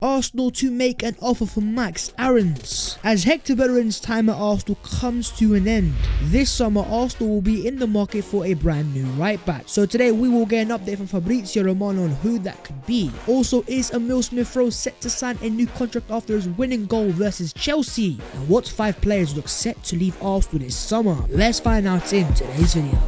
Arsenal to make an offer for Max Aarons. As Hector Bellerin's time at Arsenal comes to an end, this summer Arsenal will be in the market for a brand new right back. So today we will get an update from Fabrizio Romano on who that could be. Also, is Emile Smith Rowe set to sign a new contract after his winning goal versus Chelsea? And what 5 players look set to leave Arsenal this summer? Let's find out in today's video.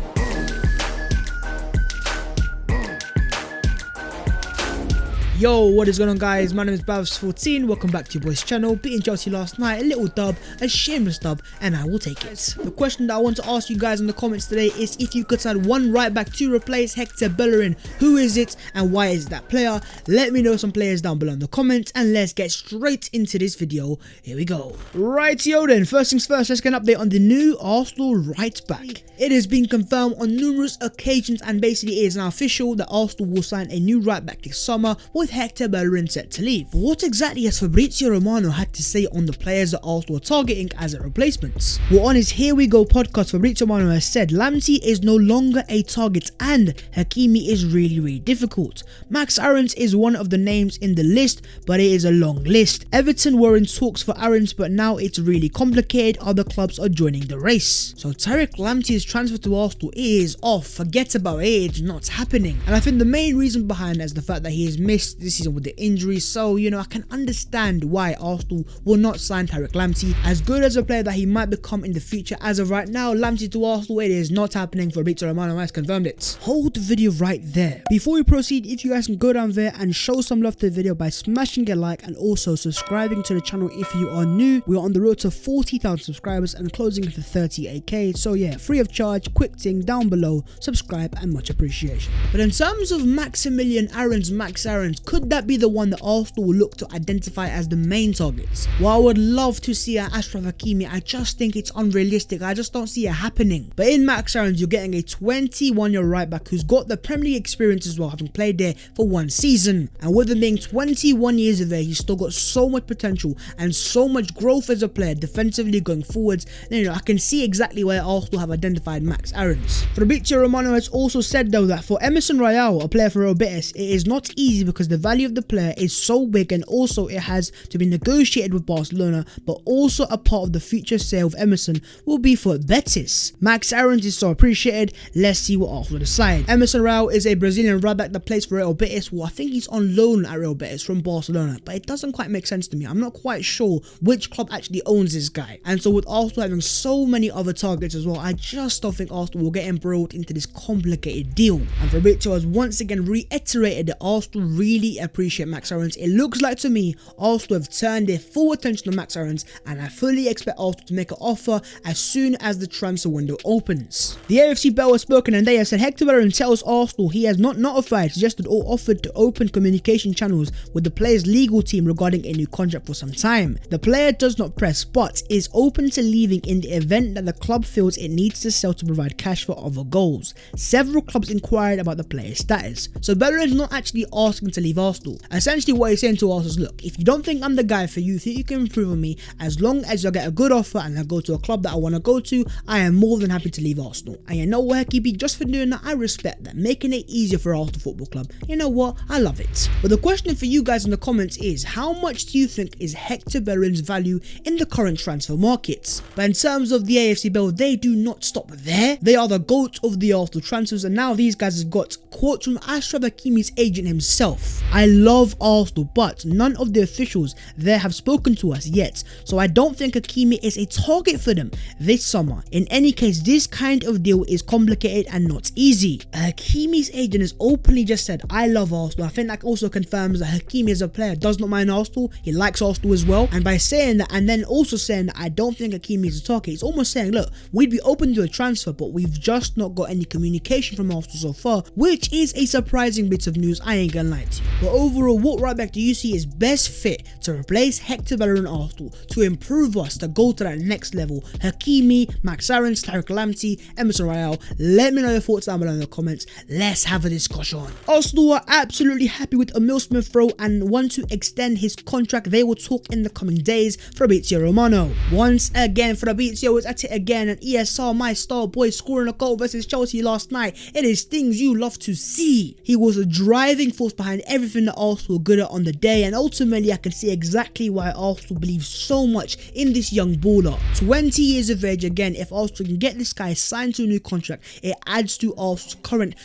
Yo, what is going on, guys? My name is Babs14. Welcome back to your boy's channel. Beating Chelsea last night, a little dub, a shameless dub, and I will take it. The question that I want to ask you guys in the comments today is if you could sign one right back to replace Hector Bellerin, who is it and why is that player? Let me know some players down below in the comments and let's get straight into this video. Here we go. Rightio then, first things first, let's get an update on the new Arsenal right back. It has been confirmed on numerous occasions and basically it is now official that Arsenal will sign a new right back this summer with Hector Bellerin set to leave. But what exactly has Fabrizio Romano had to say on the players that Arsenal are targeting as a replacements? Well, on his Here We Go podcast, Fabrizio Romano has said Lamptey is no longer a target and Hakimi is really difficult. Max Aarons is one of the names in the list, but it is a long list. Everton were in talks for Aarons, but now it's really complicated. Other clubs are joining the race. So Tariq Lamptey's transfer to Arsenal is off. Forget about it, it's not happening. And I think the main reason behind that is the fact that he has missed this season with the injury. So, I can understand why Arsenal will not sign Tariq Lamptey. As good as a player that he might become in the future, as of right now, Lamptey to Arsenal, it is not happening. Fabrizio Romano has confirmed it. Hold the video right there. Before we proceed, if you guys can go down there and show some love to the video by smashing a like and also subscribing to the channel if you are new. We are on the road to 40,000 subscribers and closing for 38k. So yeah, free of charge, quick thing down below, subscribe and much appreciation. But in terms of Max Aarons, could that be the one that Arsenal will look to identify as the main targets? Well, I would love to see an Achraf Hakimi. I just think it's unrealistic. I just don't see it happening. But in Max Aarons, you're getting a 21-year right back who's got the Premier League experience as well, having played there for 1 season. And with him being 21 years of age, he's still got so much potential and so much growth as a player defensively going forwards. And, I can see exactly where Arsenal have identified Max Aarons. Fabrizio Romano has also said though that for Emerson Royale, a player for Real Betis, it is not easy because the value of the player is so big and also it has to be negotiated with Barcelona, but also a part of the future sale of Emerson will be for Betis. Max Aarons is so appreciated. Let's see what Arsenal decide. Emerson Royale is a Brazilian right back that plays for Real Betis. Well, I think he's on loan at Real Betis from Barcelona, but it doesn't quite make sense to me. I'm not quite sure which club actually owns this guy. And so with Arsenal having so many other targets as well, I just don't think Arsenal will get embroiled into this complicated deal. And Fabrizio has once again reiterated that Arsenal really appreciate Max Aarons. It looks like to me Arsenal have turned their full attention to Max Aarons, and I fully expect Arsenal to make an offer as soon as the transfer window opens. The AFC Bell has spoken and they have said Hector Bellerin tells Arsenal he has not notified, suggested or offered to open communication channels with the player's legal team regarding a new contract for some time. The player does not press but is open to leaving in the event that the club feels it needs to sell to provide cash for other goals. Several clubs inquired about the player's status. So Bellerin is not actually asking to leave Arsenal. Essentially what he's saying to us is, look, if you don't think I'm the guy for you, think you can improve on me, as long as you get a good offer and I go to a club that I want to go to, I am more than happy to leave Arsenal. And you know what, Hakimi, just for doing that, I respect that. Making it easier for Arsenal Football Club. You know what, I love it. But the question for you guys in the comments is, how much do you think is Hector Bellerin's value in the current transfer markets? But in terms of the AFC Bell, they do not stop there. They are the GOAT of the Arsenal transfers, and now these guys have got quotes from Achraf Hakimi's agent himself. I love Arsenal, but none of the officials there have spoken to us yet, so I don't think Hakimi is a target for them this summer. In any case, this kind of deal is complicated and not easy. Hakimi's agent has openly just said, I love Arsenal. I think that also confirms that Hakimi as a player does not mind Arsenal. He likes Arsenal as well, and by saying that and then also saying that I don't think Hakimi is a target, it's almost saying, look, we'd be open to a transfer, but we've just not got any communication from Arsenal so far, which is a surprising bit of news, I ain't gonna lie to you. But overall, what right back do you see is best fit to replace Hector Bellerin Arsenal, to improve us, to go to that next level? Hakimi, Max Aarons, Tariq Lamptey, Emerson Royale? Let me know your thoughts down below in the comments. Let's have a discussion. Arsenal are absolutely happy with Emile Smith Rowe and want to extend his contract. They will talk in the coming days. Fabrizio Romano. Once again, Fabrizio is at it again, and ESR, my star boy, scoring a goal versus Chelsea last night. It is things you love to see. He was a driving force behind every everything that Arsenal were good at on the day, and ultimately I can see exactly why Arsenal believes so much in this young baller. 20 years of age, again, if Arsenal can get this guy signed to a new contract, it adds to Arsenal's current,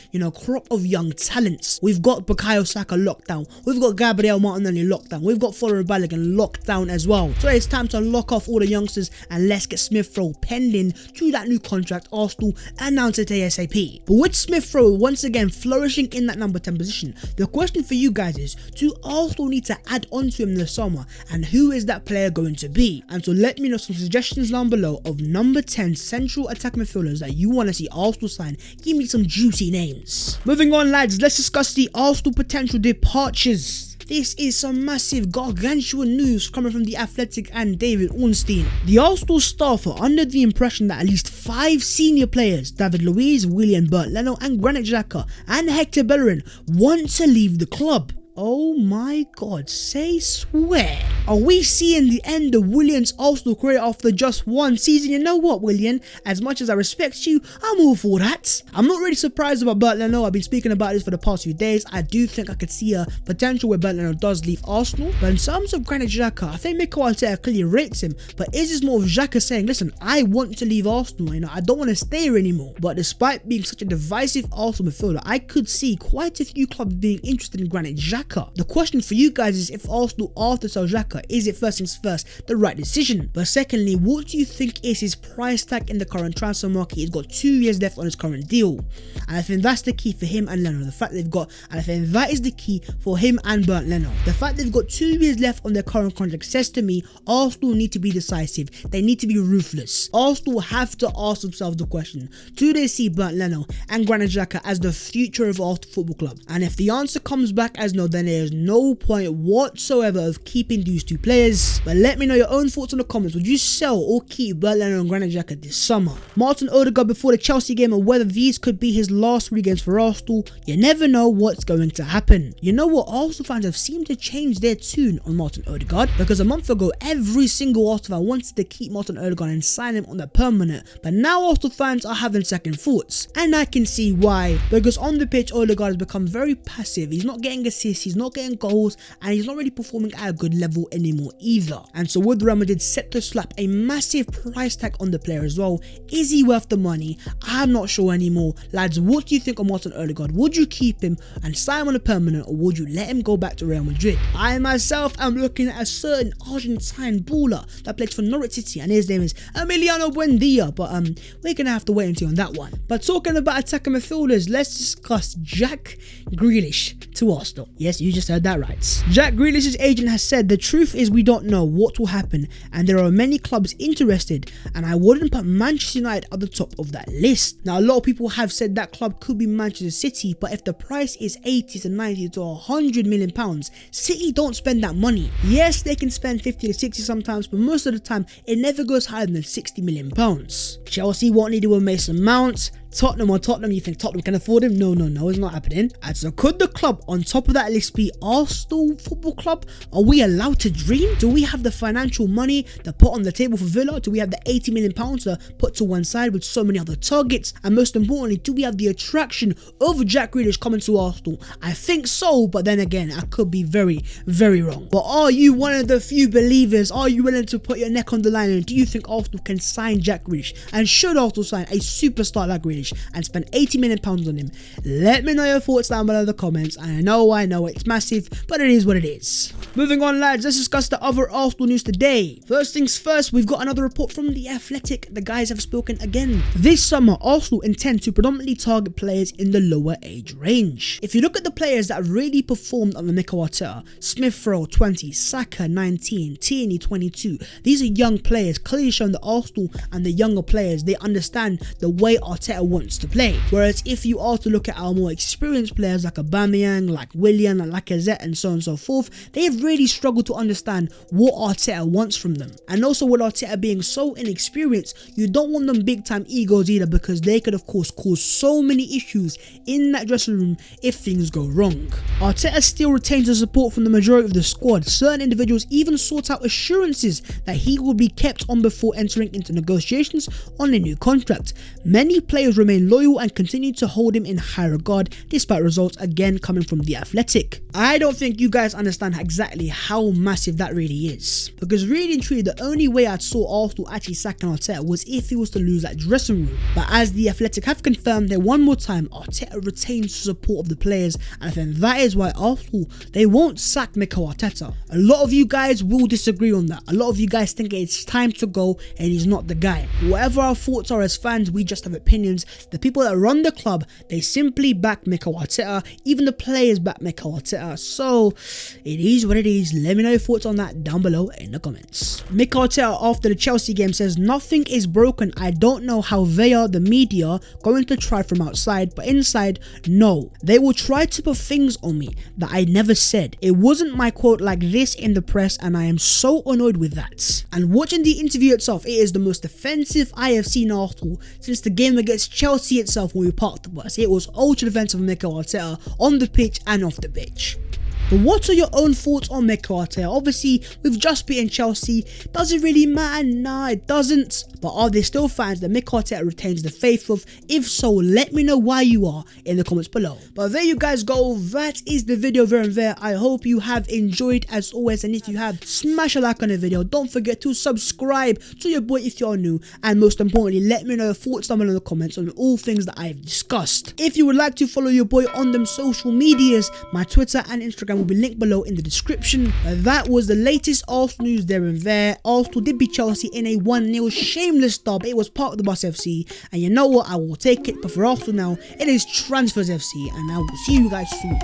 crop of young talents. We've got Bukayo Saka locked down, we've got Gabriel Martinelli locked down, we've got Foden Balogun locked down as well. So it's time to lock off all the youngsters and let's get Smith Rowe penned in to that new contract Arsenal announced it ASAP. But with Smith Rowe once again flourishing in that number 10 position, the question for you guys is, do Arsenal need to add on to him this summer, and who is that player going to be? And so let me know some suggestions down below of number 10 central attack midfielders that you want to see Arsenal sign. Give me some juicy names. Moving on, lads, let's discuss the Arsenal potential departures. This is some massive gargantuan news coming from The Athletic and David Ornstein. The Arsenal staff are under the impression that at least 5 senior players, David Luiz, Willian Bernd Leno and Granit Xhaka and Hector Bellerin, want to leave the club. Oh my god, say swear. Are we seeing the end of Willian's Arsenal career after just one season? You know what, Willian? As much as I respect you, I'm all for that. I'm not really surprised about Bernd Leno. I've been speaking about this for the past few days. I do think I could see a potential where Bernd Leno does leave Arsenal. But in terms of Granit Xhaka, I think Mikel Arteta clearly rates him. But is this more of Xhaka saying, listen, I want to leave Arsenal, I don't want to stay here anymore. But despite being such a divisive Arsenal midfielder, I could see quite a few clubs being interested in Granit Xhaka. The question for you guys is, if Arsenal are to sell Xhaka, is it first things first the right decision? But secondly, what do you think is his price tag in the current transfer market? He's got 2 years left on his current deal, and I think that's the key for him and Leno. The fact they've got, and I think that is the key for him and Bernd Leno. The fact they've got 2 years left on their current contract says to me Arsenal need to be decisive. They need to be ruthless. Arsenal have to ask themselves the question, do they see Bernd Leno and Granit Xhaka as the future of Arsenal Football Club? And if the answer comes back as no, then there's no point whatsoever of keeping these 2 players. But let me know your own thoughts in the comments. Would you sell or keep Bernd Leno and Granit Xhaka this summer? Martin Odegaard before the Chelsea game, and whether these could be his last 3 games for Arsenal, you never know what's going to happen. You know what, Arsenal fans have seemed to change their tune on Martin Odegaard, because a month ago every single Arsenal fan wanted to keep Martin Odegaard and sign him on the permanent, but now Arsenal fans are having second thoughts, and I can see why. Because on the pitch Odegaard has become very passive. He's not getting assists, he's not getting goals, and he's not really performing at a good level anymore either. And so would Real Madrid set to slap a massive price tag on the player as well? Is he worth the money? I'm not sure anymore. Lads, what do you think of Martin Odegaard? Would you keep him and sign him on a permanent, or would you let him go back to Real Madrid? I myself am looking at a certain Argentine baller that plays for Norwich City, and his name is Emiliano Buendia, but we're gonna have to wait until on that one. But talking about attacking midfielders, let's discuss Jack Grealish to Arsenal. Yes, you just heard that right. Jack Grealish's agent has said the truth is we don't know what will happen, and there are many clubs interested, and I wouldn't put Manchester United at the top of that list. Now, a lot of people have said that club could be Manchester City, but if the price is 80 to 90 to 100 million pounds, City don't spend that money. Yes, they can spend 50 to 60 sometimes, but most of the time it never goes higher than 60 million pounds. Chelsea won't need it with Mason Mount. Tottenham, you think Tottenham can afford him? No, it's not happening. And so could the club on top of that list be Arsenal Football Club? Are we allowed to dream? Do we have the financial money to put on the table for Villa? Do we have the 80 million pounds to put to one side with so many other targets? And most importantly, do we have the attraction of Jack Grealish coming to Arsenal? I think so, but then again, I could be very, very wrong. But are you one of the few believers? Are you willing to put your neck on the line? And do you think Arsenal can sign Jack Grealish? And should Arsenal sign a superstar like Grealish and spend 80 million pounds on him? Let me know your thoughts down below in the comments. I know it's massive, but it is what it is. Moving on, lads, let's discuss the other Arsenal news today. First things first, we've got another report from The Athletic. The guys have spoken again. This summer, Arsenal intend to predominantly target players in the lower age range. If you look at the players that really performed under Mikel Arteta, Smith Rowe 20, Saka 19, Tierney 22. These are young players, clearly showing that Arsenal and the younger players, they understand the way Arteta wants to play. Whereas if you are to look at our more experienced players like Aubameyang, like Willian, and Lacazette, and so on and so forth, they've really struggled to understand what Arteta wants from them. And also with Arteta being so inexperienced, you don't want them big time egos either, because they could of course cause so many issues in that dressing room if things go wrong. Arteta still retains the support from the majority of the squad. Certain individuals even sought out assurances that he will be kept on before entering into negotiations on a new contract. Many players players remain loyal and continue to hold him in high regard despite results again coming from The Athletic. I don't think you guys understand exactly how massive that really is, because really and truly the only way I saw Arsenal actually sacking Arteta was if he was to lose that dressing room. But as The Athletic have confirmed that one more time, Arteta retains the support of the players, and I think that is why Arsenal, they won't sack Mikel Arteta. A lot of you guys will disagree on that. A lot of you guys think it's time to go and he's not the guy. Whatever our thoughts are as fans, we just have opinions. The people that run the club, they simply back Mikel Arteta. Even the players back Mikel Arteta. So it is what it is. Let me know your thoughts on that down below in the comments. Mikel Arteta after the Chelsea game says, "Nothing is broken. I don't know how they are, the media, going to try from outside, but inside, no. They will try to put things on me that I never said. It wasn't my quote like this in the press, and I am so annoyed with that." And watching the interview itself, it is the most defensive I have seen Arsenal since the game against Chelsea itself when we parked the bus. It was ultra defensive of Mikel Arteta on the pitch and off the pitch. But what are your own thoughts on Mikel Arteta? Obviously, we've just beaten Chelsea. Does it really matter? Nah, it doesn't. But are there still fans that Mikel Arteta retains the faith of? If so, let me know why you are in the comments below. But there you guys go. That is the video there and there. I hope you have enjoyed as always. And if you have, smash a like on the video. Don't forget to subscribe to your boy if you're new. And most importantly, let me know your thoughts down below in the comments on all things that I've discussed. If you would like to follow your boy on them social medias, my Twitter and Instagram will be linked below in the description. That was the latest Arsenal news there and there. Arsenal did beat Chelsea in a 1-0 shameless dub. It was Park the Bus FC, and you know what, I will take it. But for Arsenal now, it is Transfers FC, and I will see you guys soon.